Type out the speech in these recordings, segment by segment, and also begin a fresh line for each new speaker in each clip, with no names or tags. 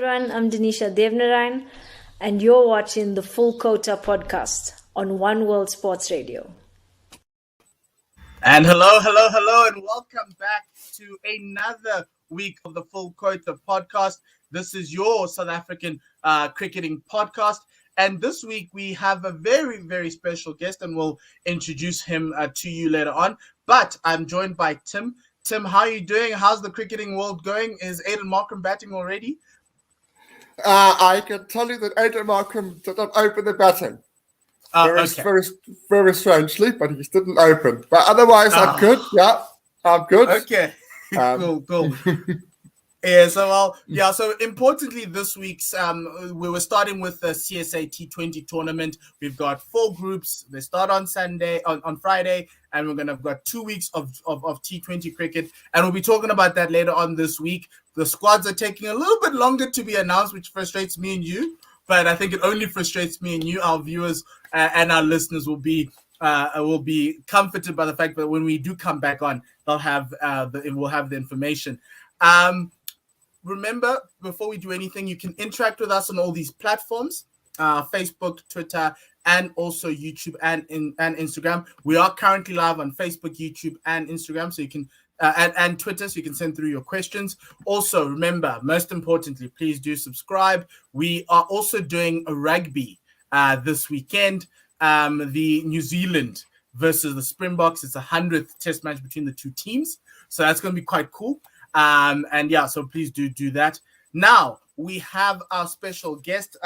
everyone. I'm Denisha Devnarayan, and you're watching the Full Quota podcast on One World Sports Radio.
And hello, and welcome back to another week of the Full Quota podcast. This is your South African cricketing podcast. And this week we have a very, very special guest, and we'll introduce him to you later on. But I'm joined by Tim. Tim, how are you doing? How's the cricketing world going? Is Aiden Markham batting already?
I can tell you that Aiden Markham did not open the batting. Very strangely, but he didn't open. But otherwise, I'm good. Yeah, I'm good.
Okay, cool. So importantly, this week's we were starting with the CSA T20 tournament. We've got 4 groups. They start on Friday, and we're gonna have got 2 weeks of T20 cricket, and we'll be talking about that later on this week. The squads are taking a little bit longer to be announced, which frustrates me and you, but I think it only frustrates me and you. Our viewers and our listeners will be comforted by the fact that when we do come back on, we'll have the information. Remember, before we do anything, you can interact with us on all these platforms, Facebook, Twitter, and also YouTube and Instagram. We are currently live on Facebook, YouTube, and Instagram, so you can and Twitter, so you can send through your questions. Also, remember, most importantly, please do subscribe. We are also doing a rugby this weekend, the New Zealand versus the Springboks. It's a 100th test match between the two teams, so that's going to be quite cool. So please do that. Now we have our special guest.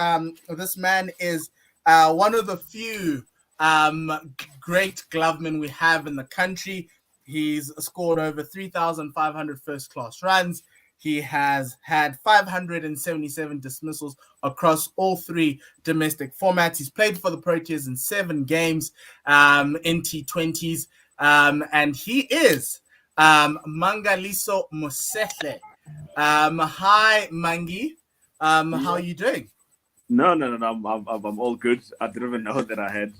This man is one of the few great glovemen we have in the country. He's scored over 3,500 first-class runs. He has had 577 dismissals across all 3 domestic formats. He's played for the Proteas in 7 games in T20s, and he is Mangaliso Mosehle. Hi, Mangi. How are you doing?
No. I'm all good. I didn't even know that I had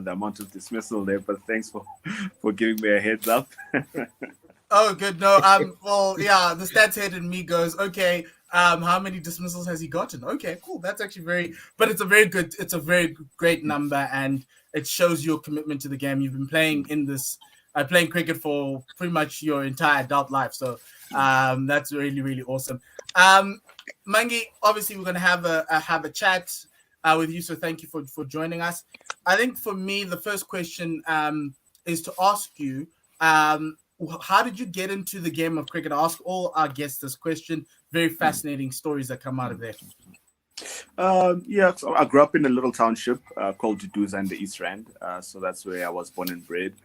the amount of dismissal there, but thanks for giving me a heads up.
Oh, good. No, the stats head in me goes, okay, how many dismissals has he gotten? Okay, cool. That's actually it's a very great number, and it shows your commitment to the game. You've been playing playing cricket for pretty much your entire adult life. So that's really, really awesome. Mangi, obviously we're going to have a chat with you. So thank you for joining us. I think for me, the first question is to ask you, how did you get into the game of cricket? I ask all our guests this question. Very fascinating stories that come out of there.
So I grew up in a little township called Duduza in the East Rand. So that's where I was born and bred.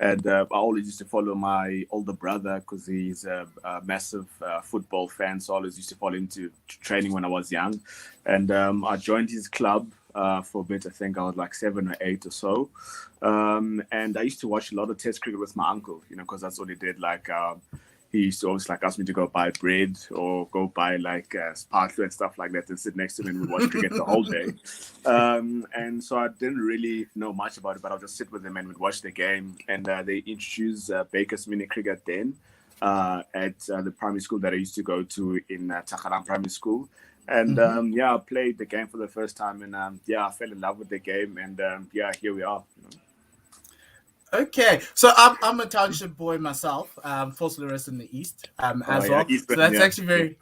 And I always used to follow my older brother because he's a massive football fan. So I always used to follow him to training when I was young. And I joined his club for a bit. I think I was like 7 or 8 or so. And I used to watch a lot of test cricket with my uncle, because that's what he did. He used to always ask me to go buy bread or go buy sparkler and stuff like that and sit next to him and we watch cricket the whole day. And so I didn't really know much about it, but I'll just sit with him and we'd watch the game. And they introduced Baker's mini cricket then at the primary school that I used to go to in Takharam Primary School. And I played the game for the first time and I fell in love with the game and here we are.
Okay, so I'm a township boy myself, Fort Lawrence in the East as well. So that's actually very,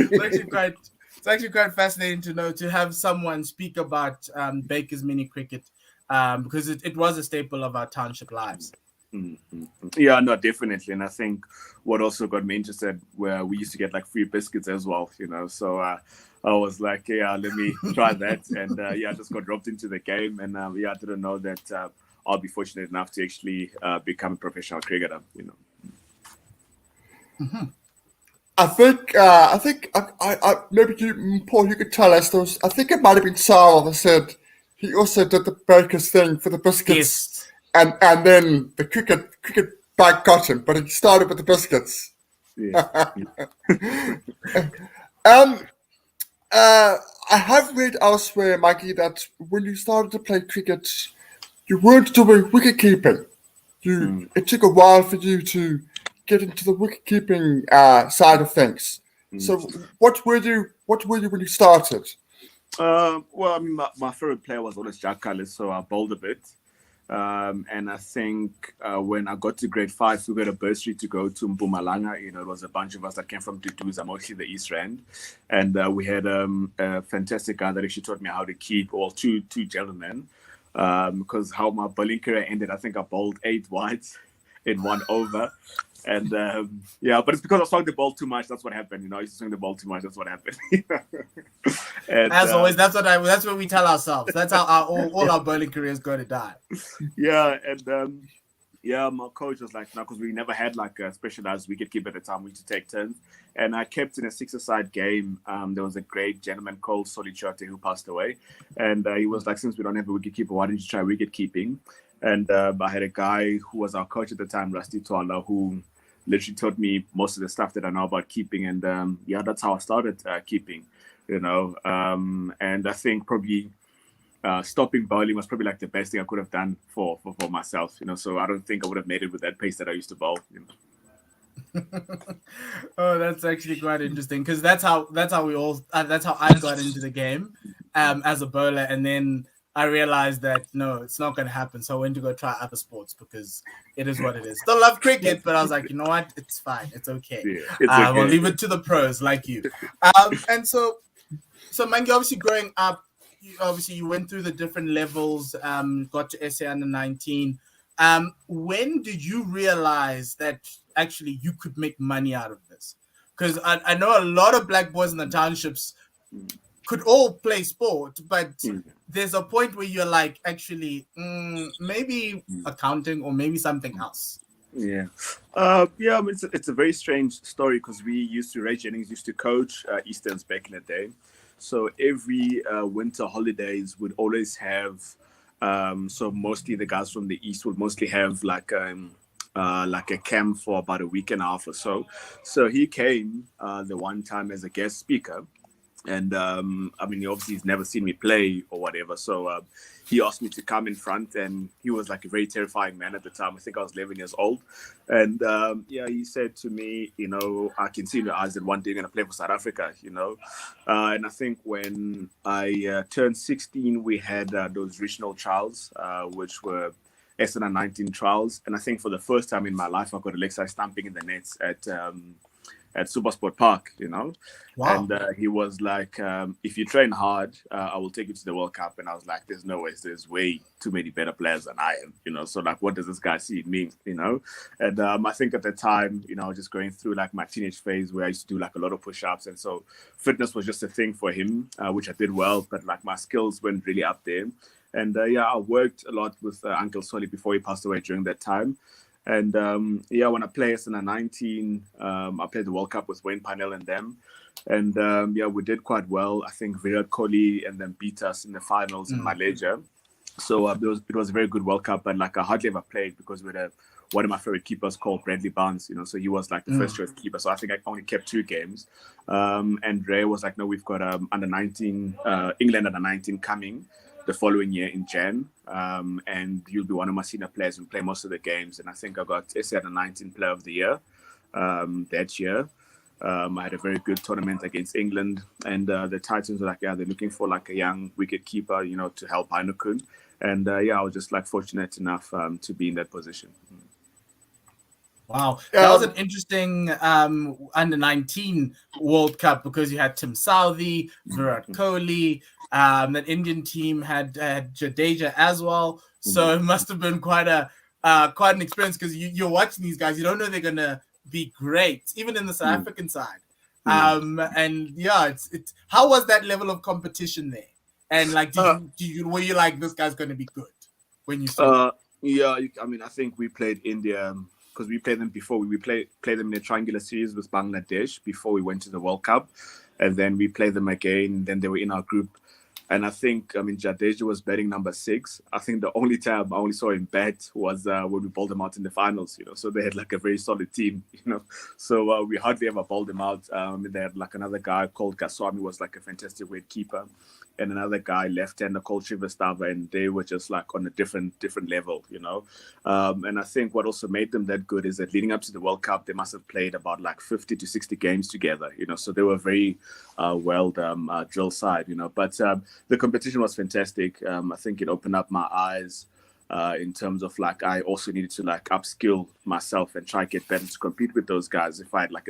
it's actually quite fascinating to have someone speak about Baker's mini cricket because it was a staple of our township lives.
Mm-hmm. Yeah, no, definitely. And I think what also got me interested where we used to get free biscuits as well, so I was like, let me try that. And I just got dropped into the game and I didn't know that I'll be fortunate enough to actually become a professional cricketer,
Mm-hmm. I think maybe Mpho, you could tell us those. I think it might have been Sarah that said he also did the Baker's thing for the biscuits, and then the cricket bag got him, but it started with the biscuits.
Yeah.
I have read elsewhere, Maggie, that when you started to play cricket, you weren't doing wicket-keeping. It took a while for you to get into the wicket-keeping side of things. So what were you when you started?
Well, I mean, my favorite player was always Jack Callis, so I bowled a bit. And I think when I got to grade 5, we got a bursary to go to Mpumalanga. You know, it was a bunch of us that came from Duduza, mostly the East Rand. And we had a fantastic guy that actually taught me how to keep, well, two gentlemen. Because how my bowling career ended, I think I bowled 8 wides in 1 over. And but it's because I swung the ball too much. That's what happened. You know, I used to swing the ball too much. That's what happened. And,
as always, that's what we tell ourselves. That's how all our bowling careers go to die.
Yeah, and my coach was like, no, because we never had like a specialized wicketkeeper at the time. We used to take turns, and I kept in a 6-a-side game. There was a great gentleman called Solichote who passed away, and he was like, since we don't have a wicketkeeper, why don't you try wicket keeping? And I had a guy who was our coach at the time, Rusty Twala, who literally taught me most of the stuff that I know about keeping. And that's how I started keeping, you know. And I think probably stopping bowling was probably like the best thing I could have done for myself, you know. So I don't think I would have made it with that pace that I used to bowl, you know.
Oh, that's actually quite interesting, because that's how I got into the game as a bowler, and then I realized that no, it's not going to happen. So I went to go try other sports because it is what it is. Still love cricket, but I was like, you know what? It's fine. It's okay. Yeah, it's okay. We'll leave it to the pros like you. And so Mangi, obviously growing up, you went through the different levels, got to SA under 19. When did you realize that actually you could make money out of this? Because I know a lot of black boys in the townships could all play sport, but there's a point where you're like, actually, maybe accounting or maybe something else.
Yeah. I mean, it's a very strange story, because Ray Jennings used to coach Easterns back in the day. So every winter holidays would always have, so mostly the guys from the East would mostly have like a camp for about a week and a half or so. So he came the one time as a guest speaker. And I mean, obviously he's never seen me play or whatever. So he asked me to come in front, and he was like a very terrifying man at the time. I think I was 11 years old. And he said to me, you know, I can see in your eyes that one day you're going to play for South Africa, you know. And I think when I turned 16, we had those regional trials, which were SN19 trials. And I think for the first time in my life, I got a leg side stamping in the nets at Supersport Park, you know. Wow. And he was like, if you train hard, I will take you to the World Cup. And I was like, there's no way. There's way too many better players than I am, you know. So like, what does this guy see in me, you know? And I think at the time, you know, I was just going through like my teenage phase where I used to do like a lot of push-ups. And so fitness was just a thing for him, which I did well, but like my skills weren't really up there. And I worked a lot with Uncle Solly before he passed away during that time. And when I played as in 19, I played the World Cup with Wayne Parnell and them. And we did quite well. I think Virat Kohli and them beat us in the finals in Malaysia. So it was a very good World Cup. But like I hardly ever played because we had one of my favorite keepers called Bradley Barnes, you know, so he was like the first choice keeper. So I think I only kept 2 games. And Ray was like, no, we've got under 19, England under 19 coming the following year in Jan, and you'll be one of my senior players and play most of the games. And I think I got SA under 19 Player of the Year that year. I had a very good tournament against England, and the Titans were like, they're looking for like a young wicket keeper, you know, to help Heineken. And I was just like fortunate enough to be in that position.
Wow, that was an interesting under 19 World Cup, because you had Tim Southee, Virat Kohli. That Indian team had Jadeja as well. So it must have been quite an experience, because you're watching these guys. You don't know they're gonna be great, even in the South African side. It's how was that level of competition there? And like, were you like, this guy's gonna be good when you saw?
I mean, I think we played India, because we played them before. We played them in a triangular series with Bangladesh before we went to the World Cup, and then we played them again. Then they were in our group, and I think, I mean, Jadeja was batting number 6. I think the only time I only saw him bat was when we bowled them out in the finals. You know, so they had like a very solid team. You know, so we hardly ever bowled them out. They had like another guy called Gaswami, was like a fantastic wicket keeper. and another guy left-hander called Shivastava, and they were just like on a different level, and I think what also made them that good is that leading up to the World Cup, they must have played about like 50 to 60 games together, so they were very well drill side, but the competition was fantastic. I think it opened up my eyes in terms of like I also needed to like upskill myself and try to get better to compete with those guys if I had like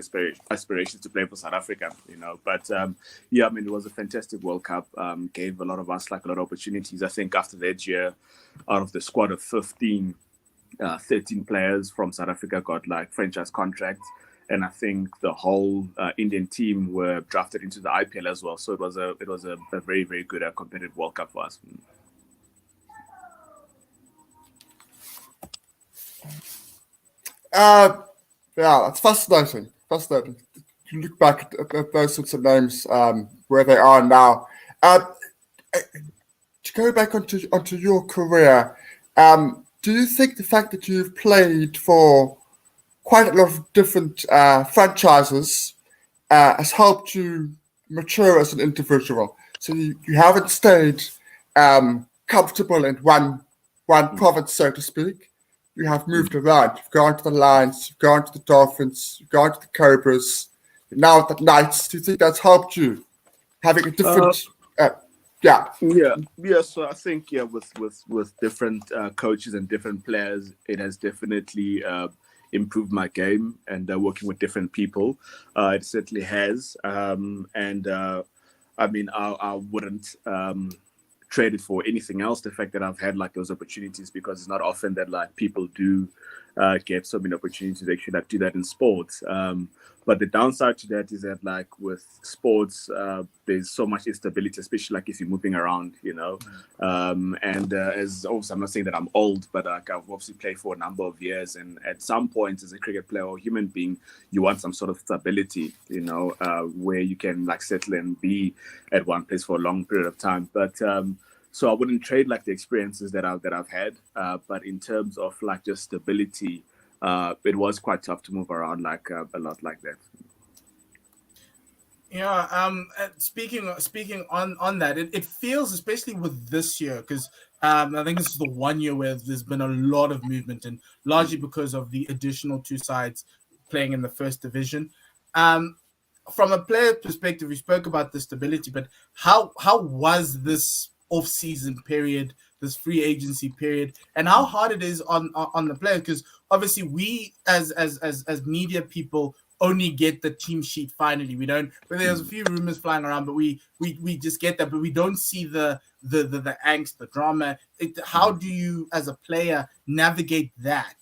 aspirations to play for South Africa, But yeah, I mean, it was a fantastic World Cup. Gave a lot of us like a lot of opportunities. I think after that year, out of the squad of 15, 13 players from South Africa got like franchise contracts. And I think the whole Indian team were drafted into the IPL as well. So it was a very, very good competitive World Cup for us.
Yeah, it's fascinating. Fascinating. You look back at those sorts of names, where they are now. To go back onto your career, do you think the fact that you've played for quite a lot of different franchises has helped you mature as an individual? So you haven't stayed comfortable in one province, so to speak. You have moved around. You've gone to the Lions, you've gone to the Dolphins, you've gone to the Cobras, now at the Knights. Do you think that's helped you having a different?
Yeah. So I think with different coaches and different players, it has definitely improved my game, and working with different people, it certainly has. I mean, I wouldn't trade it for anything else. The fact that I've had like those opportunities, because it's not often that like people do get so many opportunities to actually like do that in sports. But the downside to that is that like with sports, there's so much instability, especially like if you're moving around, as also, I'm not saying that I'm old, but like I've obviously played for a number of years, and at some point as a cricket player or human being, you want some sort of stability, where you can like settle and be at one place for a long period of time. But so I wouldn't trade like the experiences that I've had, but in terms of like just stability, it was quite tough to move around like a lot like that.
Yeah. Speaking on that, it feels, especially with this year, because I think this is the 1 year where there's been a lot of movement, and largely because of the additional two sides playing in the first division. From a player perspective, we spoke about the stability, but how was this off-season period, this free agency period, and how hard it is on the player? Because obviously we as media people only get the team sheet finally. We don't, but there's a few rumors flying around, but we just get that, but we don't see the angst, the drama. How do you as a player navigate that,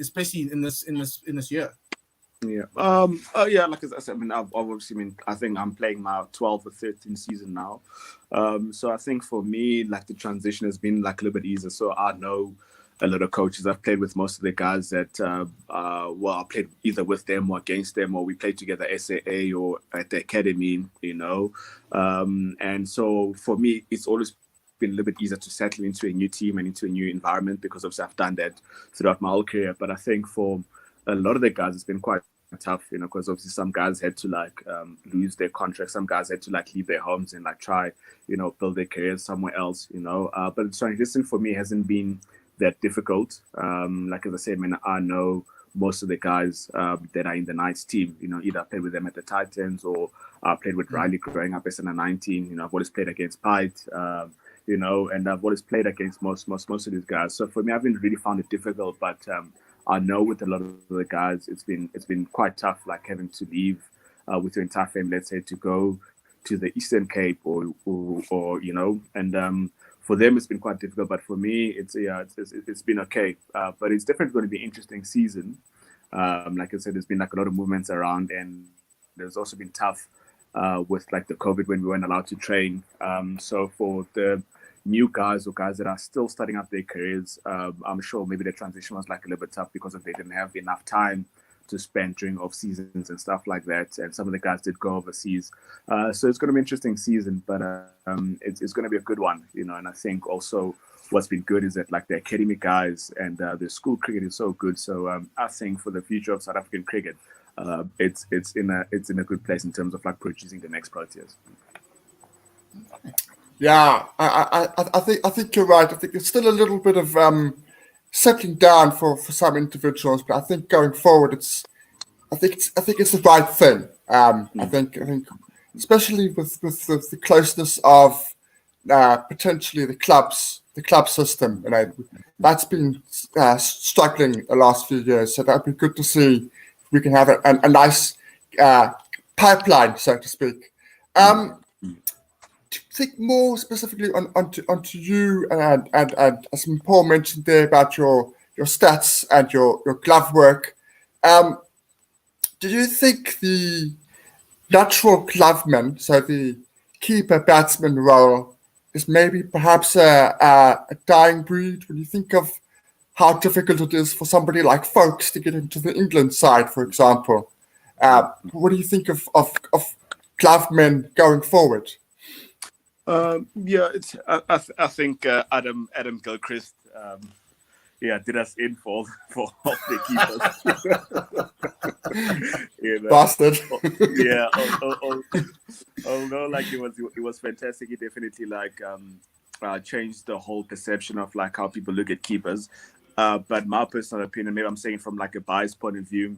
especially in this year?
Yeah. Like as I said, I mean, I think I'm playing my 12th or 13th season now. So I think for me, like the transition has been like a little bit easier. So I know a lot of coaches. I've played with most of the guys that, I played either with them or against them, or we played together SAA or at the academy, and so for me, it's always been a little bit easier to settle into a new team and into a new environment, because obviously I've done that throughout my whole career. But I think for a lot of the guys, it's been quite tough, because obviously some guys had to like lose their contracts, some guys had to like leave their homes and like try, build their careers somewhere else, but the transition for me hasn't been that difficult. Like as I said, I know most of the guys that are in the Knights team, either I played with them at the Titans or I played with Riley growing up as under 19. I've always played against Pite, and I've always played against most of these guys. So for me, I haven't really found it difficult, but I know with a lot of the guys, it's been quite tough, like having to leave with your entire family, let's say, to go to the Eastern Cape or and for them it's been quite difficult. But for me, it's been okay. But it's definitely going to be an interesting season. Like I said, there's been like a lot of movements around, and there's also been tough with like the COVID when we weren't allowed to train. So for the new guys or guys that are still starting out their careers, I'm sure maybe the transition was like a little bit tough because they didn't have enough time to spend during off seasons and stuff like that. And some of the guys did go overseas. So it's going to be an interesting season, but it's going to be a good one, And I think also what's been good is that like the academy guys and the school cricket is so good. So I think for the future of South African cricket, it's in a good place in terms of like producing the next proteas.
Yeah, I think you're right. I think it's still a little bit of settling down for some individuals, but I think going forward, I think it's the right thing. I think especially with the closeness of potentially the club system, that's been struggling the last few years. So that'd be good to see if we can have a nice pipeline, so to speak. To think more specifically onto you and as Paul mentioned there about your stats and your glove work. Do you think the natural gloveman, so the keeper batsman role, is maybe perhaps a dying breed when you think of how difficult it is for somebody like Folks to get into the England side, for example? What do you think of glovemen going forward?
Yeah, it's. I think Adam Gilchrist, did us in for all the keepers.
Bastard.
Yeah. Although like it was fantastic. He definitely changed the whole perception of like how people look at keepers. But my personal opinion, maybe I'm saying from like a biased point of view,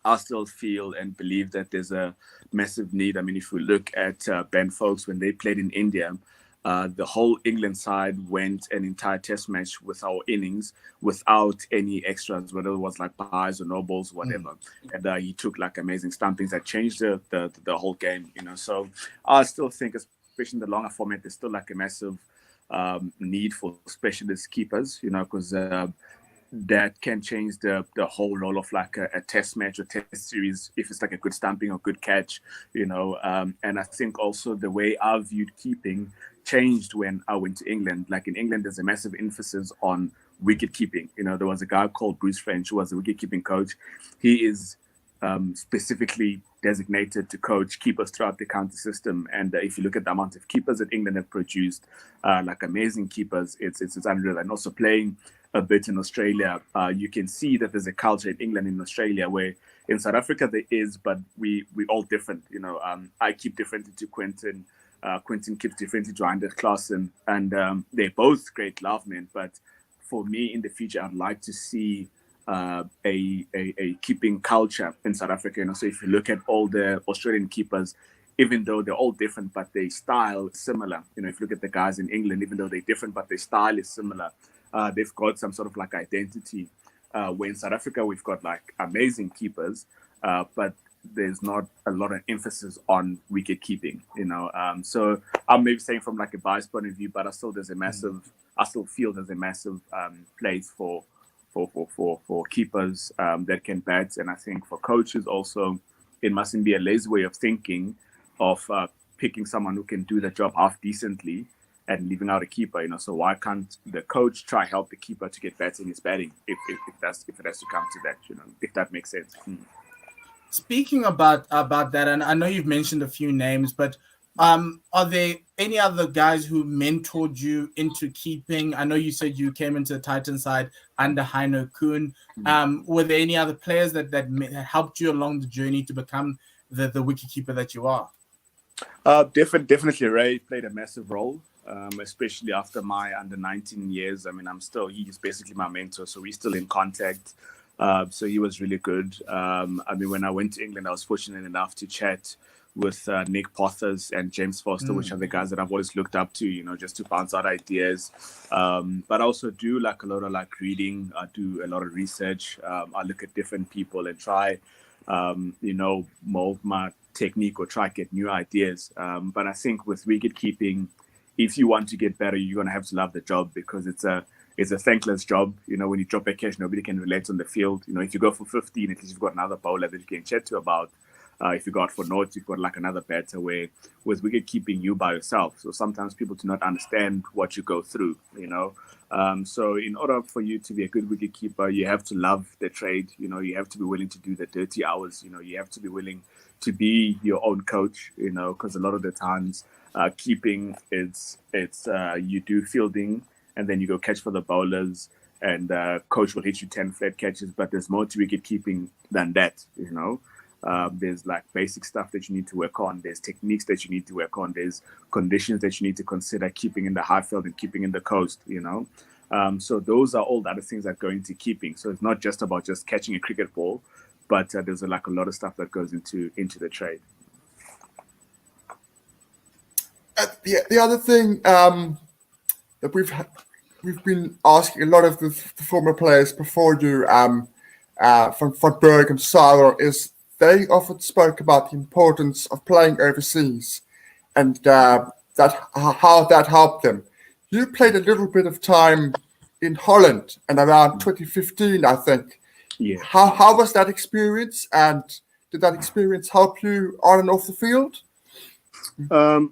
I still feel and believe that there's a massive need. I mean, if we look at Ben Folks when they played in India, the whole England side went an entire test match with our innings without any extras, whether it was like buys or no balls, whatever. And he took like amazing stumpings that changed the whole game, So I still think, especially in the longer format, there's still like a massive need for specialist keepers, because that can change the whole role of like a test match or test series if it's like a good stumping or good catch, and I think also the way I viewed keeping changed when I went to England. Like in England, there's a massive emphasis on wicket keeping. There was a guy called Bruce French who was a wicket keeping coach. He is specifically designated to coach keepers throughout the county system. And if you look at the amount of keepers that England have produced, like amazing keepers, it's unreal. And also playing a bit in Australia, you can see that there's a culture in England and Australia where in South Africa there is, but we all different. I keep differently to Quentin. Quentin keeps differently to Anders Claassen, and they're both great lovemen. But for me, in the future, I'd like to see a keeping culture in South Africa. So if you look at all the Australian keepers, even though they're all different, but their style is similar. If you look at the guys in England, even though they're different, but their style is similar. They've got some sort of like identity. Where in South Africa, we've got like amazing keepers, but there's not a lot of emphasis on wicket keeping, So I'm maybe saying from like a biased point of view, but I still feel there's a massive place for keepers that can bat. And I think for coaches also, it mustn't be a lazy way of thinking of picking someone who can do the job half decently and leaving out a keeper, So why can't the coach try help the keeper to get better in his batting if it has to come to that, if that makes sense.
Speaking about that, and I know you've mentioned a few names, but are there any other guys who mentored you into keeping? I know you said you came into the Titan side under Heino Kuhn. Were there any other players that helped you along the journey to become the wicketkeeper that you are?
Definitely Ray played a massive role, especially after my under 19 years. I mean, he's basically my mentor, so we're still in contact. So he was really good. I mean, when I went to England, I was fortunate enough to chat with Nick Pothers and James Foster, which are the guys that I've always looked up to, just to bounce out ideas. But I also do like a lot of like reading. I do a lot of research. I look at different people and try, mold my technique or try to get new ideas. But I think with wicket keeping, if you want to get better, you're going to have to love the job, because it's a thankless job. When you drop a catch, nobody can relate on the field. If you go for 15, at least you've got another bowler that you can chat to about. If you go out for naught, you've got like another batter, where with wicket keeping, you by yourself. So sometimes people do not understand what you go through, So in order for you to be a good wicket keeper, you have to love the trade. You have to be willing to do the dirty hours. You have to be willing to be your own coach, because a lot of the times keeping, it's you do fielding, and then you go catch for the bowlers, and coach will hit you 10 flat catches, but there's more to wicket keeping than that, There's like basic stuff that you need to work on. There's techniques that you need to work on. There's conditions that you need to consider, keeping in the high field and keeping in the coast, So those are all the other things that go into keeping. So it's not just about just catching a cricket ball, but there's like a lot of stuff that goes into the trade.
The other thing that we've been asking a lot of the former players before you, from Berg and Sarah, is they often spoke about the importance of playing overseas and how that helped them. You played a little bit of time in Holland and around 2015, I think.
Yeah.
How was that experience, and did that experience help you on and off the field?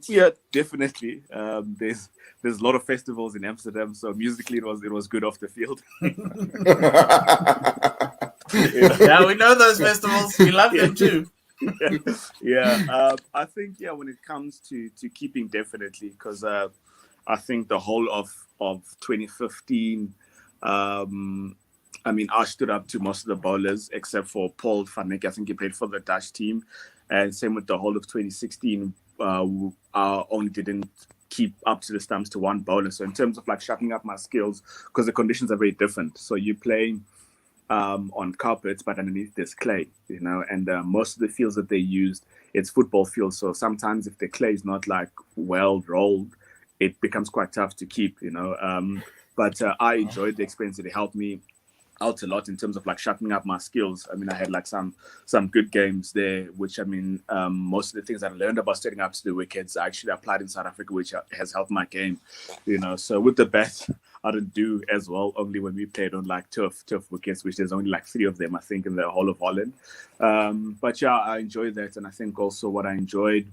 Yeah, definitely. There's a lot of festivals in Amsterdam, so musically it was good off the field.
Yeah, we know those festivals. We love them too.
Yeah. I think when it comes to keeping, definitely, because I think the whole of 2015, I stood up to most of the bowlers except for Paul van Wyk. I think he played for the Dutch team, and same with the whole of 2016. I only didn't keep up to the stumps to one bowler. So in terms of like sharpening up my skills, because the conditions are very different. So you play on carpets, but underneath there's clay, and most of the fields that they used, it's football fields. So sometimes if the clay is not like well rolled, it becomes quite tough to keep, But I enjoyed the experience. It helped me out a lot in terms of like sharpening up my skills. I had like some good games there, which most of the things I learned about setting up to the wickets I actually applied in South Africa, which has helped my game, So with the bat, I didn't do as well, only when we played on like tough wickets, which there's only like 3 of them, I think, in the whole of Holland. But yeah, I enjoyed that. And I think also what I enjoyed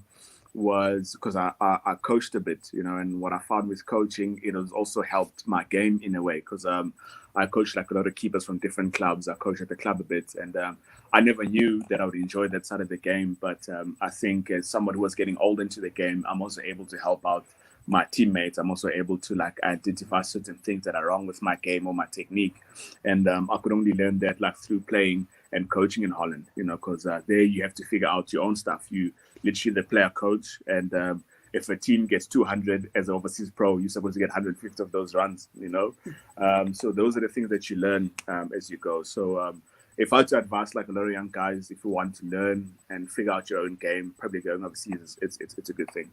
was because I coached a bit, and what I found with coaching, it has also helped my game in a way, because I coached like a lot of keepers from different clubs. I coached at the club a bit, and I never knew that I would enjoy that side of the game. But I think as someone who was getting old into the game, I'm also able to help out my teammates. I'm also able to like identify certain things that are wrong with my game or my technique. And I could only learn that like through playing and coaching in Holland, because there you have to figure out your own stuff. You literally the player coach, and if a team gets 200 as an overseas pro, you're supposed to get 150 of those runs, So those are the things that you learn as you go. So if I had to advise like a lot of young guys, if you want to learn and figure out your own game, probably going overseas, it's a good thing.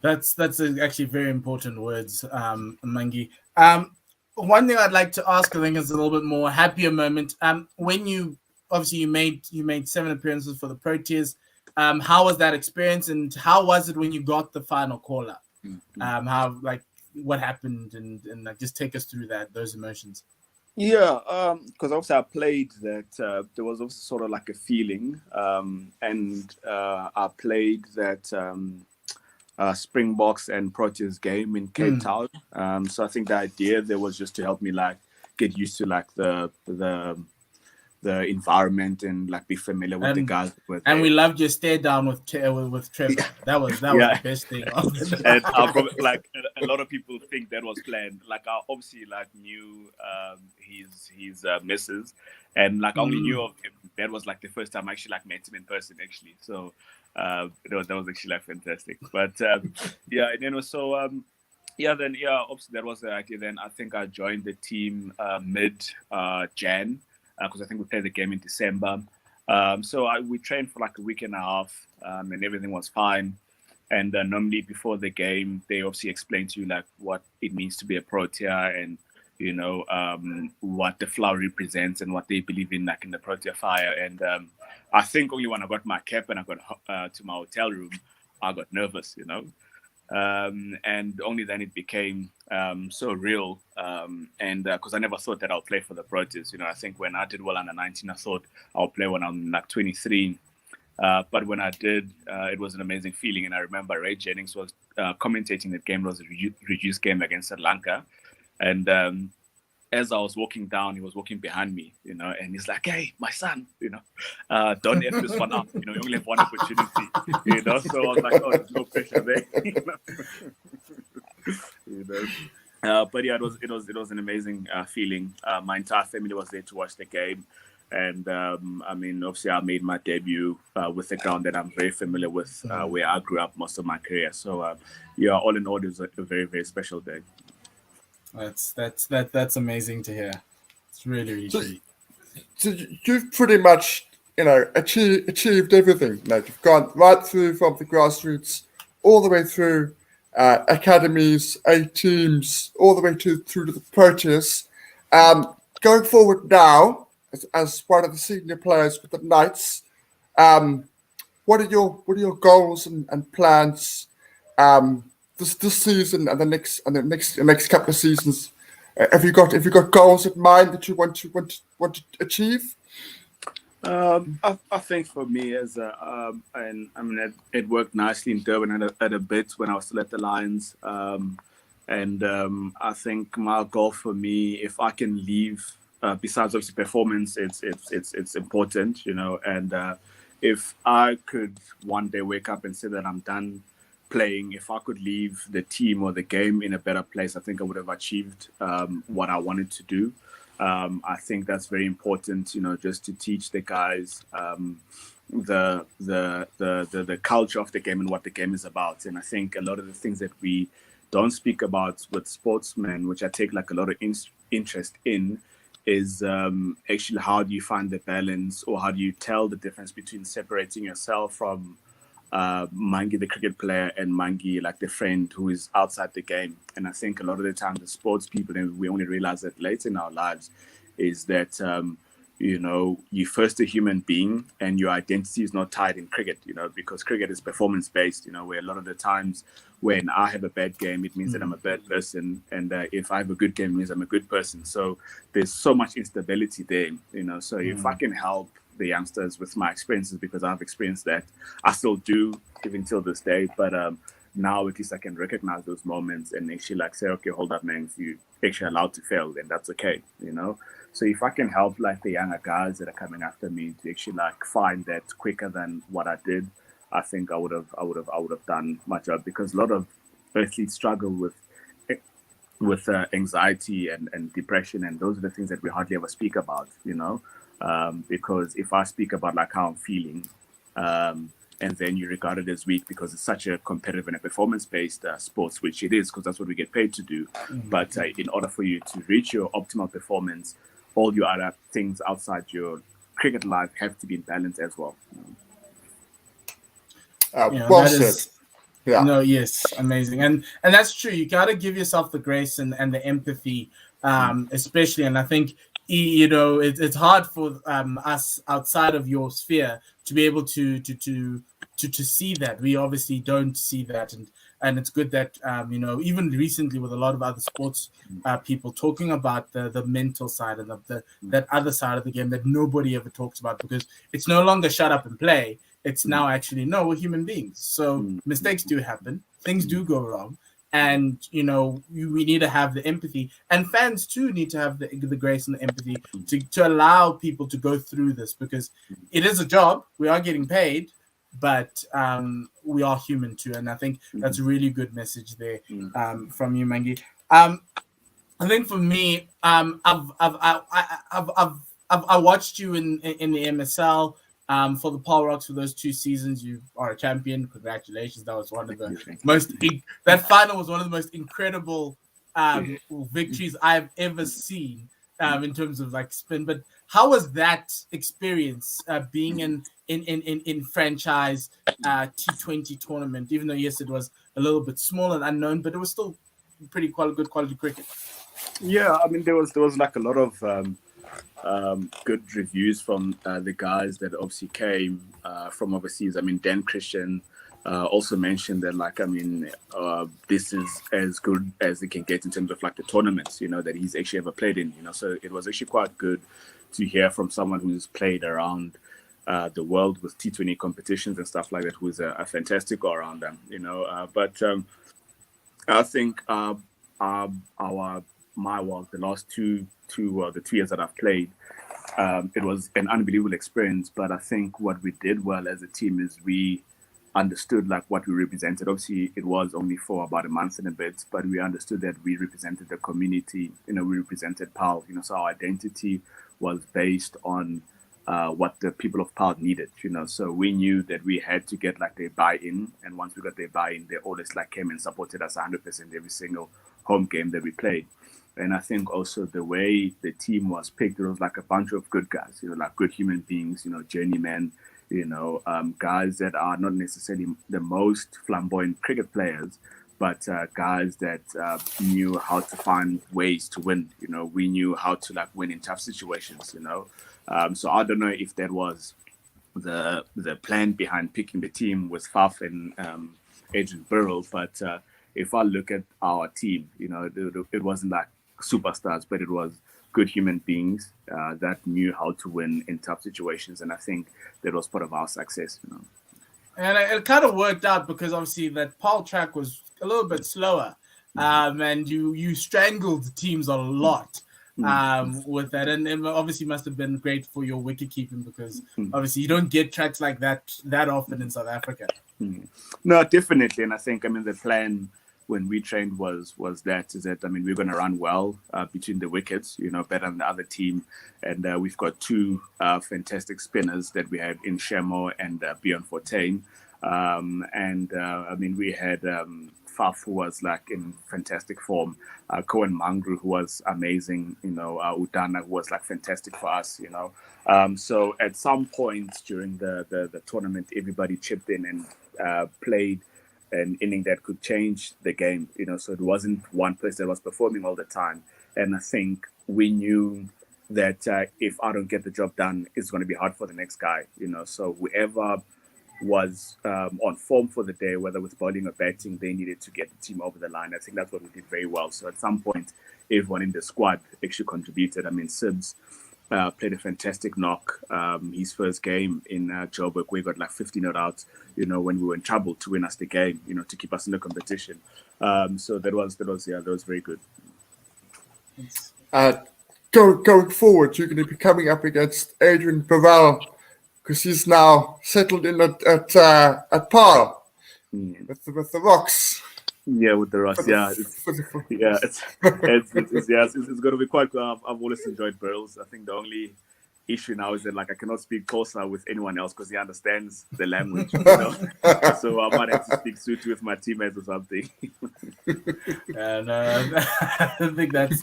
That's actually very important words, Mangi. One thing I'd like to ask, I think, is a little bit more happier moment. When you made 7 appearances for the Proteas. How was that experience, and how was it when you got the final call up? How what happened, and like just take us through those emotions.
Yeah, because obviously I played that. There was also sort of like a feeling, and I played that Springboks and Proteas game in Cape Town. So I think the idea there was just to help me like get used to like the environment and like be familiar with the guys.
And we loved your stare down with Trevor. That was the best thing.
And I probably like a lot of people think that was planned. Like I obviously like knew his misses, and like I only knew of him. That was like the first time I actually like met him in person actually. So that was actually like fantastic. But and then also obviously that was the idea. Then I think I joined the team mid Jan. Because I think we played the game in December. So we trained for like a week and a half, and everything was fine. And normally before the game, they obviously explain to you like what it means to be a Protea, and what the flower represents and what they believe in, like in the Protea fire. And I think only when I got my cap and I got to my hotel room, I got nervous, and only then it became so real, and because I never thought that I'll play for the Proteas. I think when I did well under 19, I thought I'll play when I'm like 23, but when I did, it was an amazing feeling. And I remember Ray Jennings was commentating that game. It was a reduced game against Sri Lanka, and as I was walking down, he was walking behind me, and he's like, "Hey, my son, don't F this one up. You only have one opportunity, So I was like, "Oh, there's no pressure there." But yeah, it was an amazing feeling. My entire family was there to watch the game, And I mean, obviously, I made my debut with the ground that I'm very familiar with, where I grew up most of my career. So, yeah, all in all, it was a very, very special day.
That's amazing to hear. It's really
So,
sweet.
so you've pretty much, achieved everything. Like you've gone right through from the grassroots, all the way through academies, A teams, all the way through to the Proteas. Going forward now, as one of the senior players with the Knights, what are your goals and plans this season and the next couple of seasons? Have you got goals in mind that you want to achieve?
I think for me, and I mean, it worked nicely in Durban at a bit when I was still at the Lions. I think my goal for me, if I can leave, besides obviously performance, it's important, And if I could one day wake up and say that I'm done playing, if I could leave the team or the game in a better place, I think I would have achieved what I wanted to do. I think that's very important, just to teach the guys the culture of the game and what the game is about. And I think a lot of the things that we don't speak about with sportsmen, which I take like a lot of interest in, is actually how do you find the balance, or how do you tell the difference between separating yourself from Mangi, the cricket player, and Mangi, like the friend who is outside the game. And I think a lot of the time the sports people, and we only realize that later in our lives, is that, you're first a human being and your identity is not tied in cricket, because cricket is performance based, where a lot of the times when I have a bad game, it means that I'm a bad person. And if I have a good game, it means I'm a good person. So there's so much instability there, so if I can help the youngsters with my experiences, because I've experienced that. I still do even till this day, but now at least I can recognize those moments and actually like say, okay, hold up, man, if you actually allowed to fail, then that's okay, So if I can help like the younger guys that are coming after me to actually like find that quicker than what I did, I think I would have done my job, because a lot of athletes struggle with anxiety and depression, and those are the things that we hardly ever speak about, because if I speak about like how I'm feeling, and then you regard it as weak because it's such a competitive and a performance-based sports, which it is, because that's what we get paid to do. But in order for you to reach your optimal performance, all your other things outside your cricket life have to be in balance as well.
Well said. Yeah.
No, yes, amazing, and that's true. You got to give yourself the grace and the empathy, especially. And I think it's hard for us outside of your sphere to be able to see that. We obviously don't see that, and it's good that even recently with a lot of other sports people talking about the mental side and that other side of the game that nobody ever talks about, because it's no longer shut up and play. It's now actually, no, we're human beings. So mistakes do happen. Things do go wrong. And, we need to have the empathy. And fans, too, need to have the grace and the empathy to allow people to go through this, because it is a job. We are getting paid, but we are human, too. And I think that's a really good message there from you, Mangi. I think for me, I watched you in the MSL. For the Paul Rocks for those 2 seasons, you are a champion. Congratulations! That was one of the most. That final was one of the most incredible victories I've ever seen in terms of like spin. But how was that experience being in franchise T20 tournament? Even though yes, it was a little bit small and unknown, but it was still pretty good quality cricket.
Yeah, I mean there was like a lot of good reviews from the guys that obviously came from overseas. I mean, Dan Christian also mentioned that, like, I mean, this is as good as it can get in terms of like the tournaments, that he's actually ever played in, So it was actually quite good to hear from someone who's played around the world with T20 competitions and stuff like that, who's a fantastic all-rounder, But I think the last the 2 years that I've played, it was an unbelievable experience. But I think what we did well as a team is we understood like what we represented. Obviously, it was only for about a month and a bit, but we understood that we represented the community. We represented PAL. So our identity was based on what the people of Paarl needed, So we knew that we had to get like their buy-in, and once we got their buy-in, they always like came and supported us 100% every single home game that we played. And I think also the way the team was picked, it was like a bunch of good guys, like good human beings, journeymen, guys that are not necessarily the most flamboyant cricket players, but guys that knew how to find ways to win. We knew how to like win in tough situations. So I don't know if that was the plan behind picking the team with Faf and Adrian Burrell, but if I look at our team, it wasn't like superstars, but it was good human beings that knew how to win in tough situations, and I think that was part of our success.
And it kind of worked out because obviously that Paarl track was a little bit slower, and you strangled the teams a lot with that, and it obviously must have been great for your wicket keeping because obviously you don't get tracks like that often in South Africa.
No, definitely, and I think the plan when we trained was that we're going to run well between the wickets, better than the other team, and we've got two fantastic spinners that we had in Shemo and Beyond Fortain, we had Faf, who was like in fantastic form, Cohen Mangru, who was amazing, Udana, who was like fantastic for us, so at some point during the tournament, everybody chipped in and played an inning that could change the game, so it wasn't one person that was performing all the time. And I think we knew that if I don't get the job done, it's going to be hard for the next guy, so whoever was on form for the day, whether with bowling or batting, they needed to get the team over the line. I think that's what we did very well. So at some point, everyone in the squad actually contributed. Sibs played a fantastic knock. His first game in Joburg, we got like 50 not out, when we were in trouble to win us the game, to keep us in the competition. So that was very good.
Going forward, you're going to be coming up against Adrian Burrell because he's now settled in at Paarl with the Rocks.
Yeah, with the Rocks. It's going to be quite cool. I've always enjoyed Burrells. I think the only issue now is that like I cannot speak Xhosa with anyone else because he understands the language, so I might have to speak Sotho with my teammates or something.
And I think that's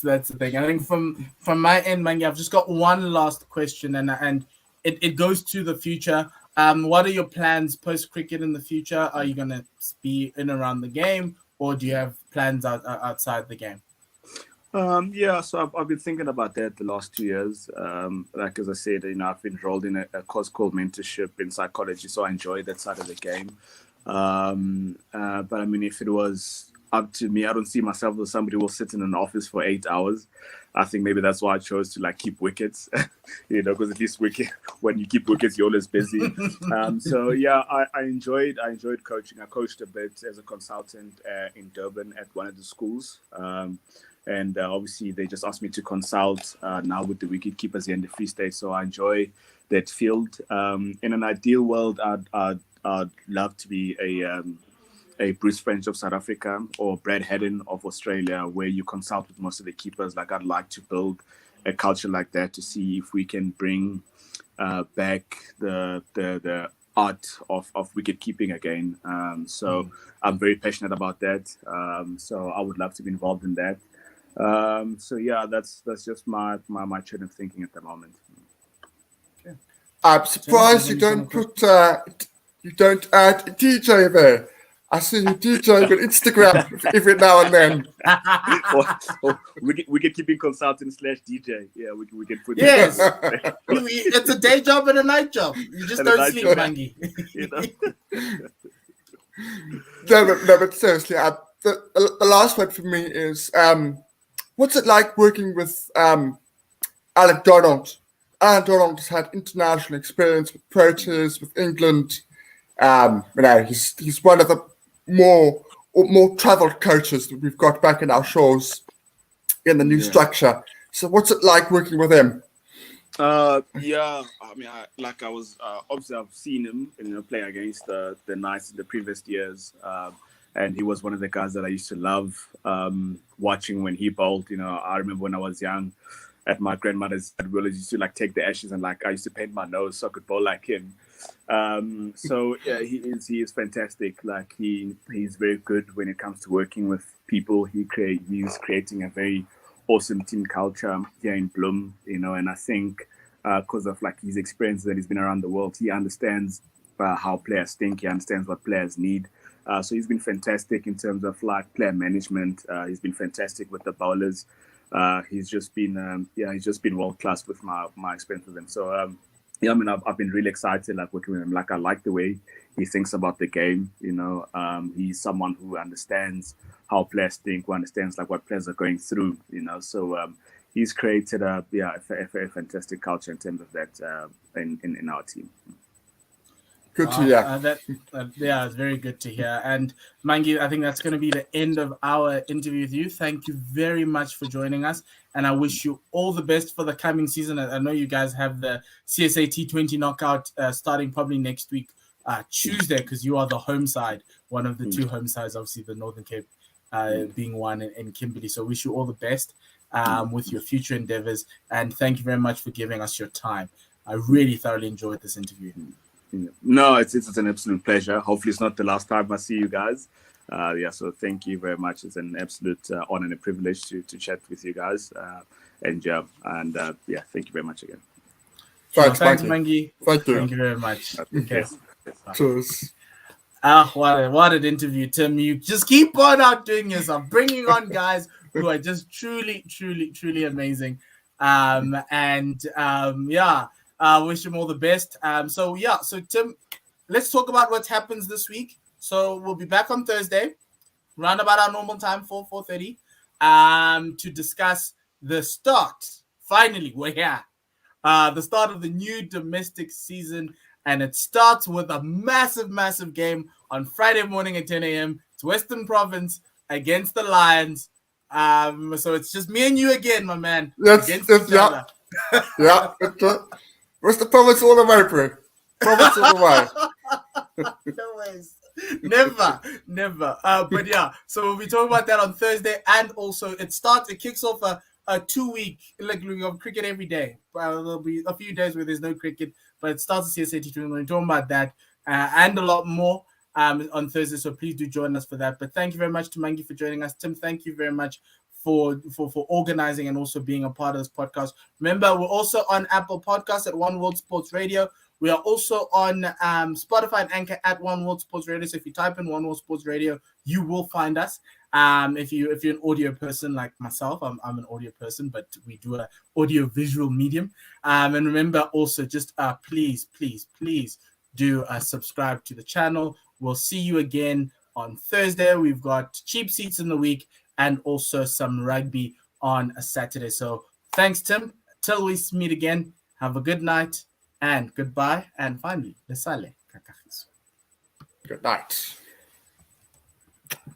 the thing. I think from my end, Mangi, I've just got one last question, and it goes to the future. What are your plans post cricket in the future? Are you going to be in around the game, or do you have plans outside the game?
So I've been thinking about that the last 2 years. Like as I said, I've been enrolled in a course called mentorship in psychology, so I enjoy that side of the game. But if it was up to me, I don't see myself as somebody who will sit in an office for 8 hours. I think maybe that's why I chose to like keep wickets, because at least when you keep wickets, you're always busy. I enjoyed coaching. I coached a bit as a consultant in Durban at one of the schools. And obviously, they just asked me to consult now with the wicket keepers here in the Free State. So I enjoy that field. In an ideal world, I'd love to be a Bruce French of South Africa or Brad Haddon of Australia, where you consult with most of the keepers. Like I'd like to build a culture like that to see if we can bring back the art of wicket keeping again. So I'm very passionate about that. So I would love to be involved in that. That's just my train of thinking at the moment.
Okay. I'm surprised you don't add DJ there. I see you DJ on Instagram every now and then.
We can keep in consultant /DJ. Yeah, we can put.
Yes, it's a day job and a night job. You just don't sleep, Mangi.
No, but seriously, the last one for me is what's it like working with Alec Donald? Alec Donald has had international experience with proteas, with England. He's one of the more traveled coaches that we've got back in our shores in the new structure. So what's it like working with him?
Obviously I've seen him play against the Knights in the previous years, and he was one of the guys that I used to love watching when he bowled. I remember when I was young, at my grandmother's, I used to like take the ashes and like I used to paint my nose so I could bowl like him. So yeah, he is fantastic. Like he's very good when it comes to working with people. He's creating a very awesome team culture here in Bloem, and I think because of like his experience that he's been around the world, he understands how players think. He understands what players need. So he's been fantastic in terms of like player management. He's been fantastic with the bowlers. He's just been world class with my experience with him. So yeah, I mean, I've been really excited like working with him. Like I like the way he thinks about the game. He's someone who understands how players think, who understands like what players are going through. So he's created a fantastic culture in terms of that in our team.
Good to hear.
Yeah, it's very good to hear. And Mangi, I think that's going to be the end of our interview with you. Thank you very much for joining us. And I wish you all the best for the coming season. I know you guys have the CSA T20 knockout starting probably next week, Tuesday, because you are the home side, one of the two home sides, obviously the Northern Cape being one in Kimberley. So wish you all the best with your future endeavors. And thank you very much for giving us your time. I really thoroughly enjoyed this interview.
No, it's an absolute pleasure. Hopefully it's not the last time I see you guys. So thank you very much. It's an absolute honor and a privilege to chat with you guys. Thank you very much again.
Thanks Mangi. Thank you very much. Okay.
Cheers.
What an interview, Tim. You just keep on outdoing yourself, bringing on guys who are just truly, truly, truly amazing. Wish him all the best. So Tim, let's talk about what happens this week. So we'll be back on Thursday, round about our normal time, 4:30, to discuss the start. Finally, we're here. The start of the new domestic season, and it starts with a massive, massive game on Friday morning at 10 a.m. It's Western Province against the Lions. So it's just me and you again, my man. Against each other.
Yeah. What's the Province all the way, bro? Province all the way.
No ways. Never. But yeah, so we'll be talking about that on Thursday, and also it kicks off a 2-week of cricket every day. There'll be a few days where there's no cricket, but it starts at CSA T20. We're talking about that and a lot more on Thursday. So please do join us for that. But thank you very much to Mangi for joining us. Tim, thank you very much for organizing and also being a part of this podcast. Remember, we're also on Apple Podcasts at One World Sports Radio. We are also on Spotify and Anchor at One World Sports Radio. So if you type in One World Sports Radio, you will find us. If you're an audio person like myself, I'm an audio person, but we do an audio visual medium. And remember also just please do subscribe to the channel. We'll see you again on Thursday. We've got cheap seats in the week and also some rugby on a Saturday. So thanks, Tim. Till we meet again, have a good night and goodbye. And finally, lesale.
Good night.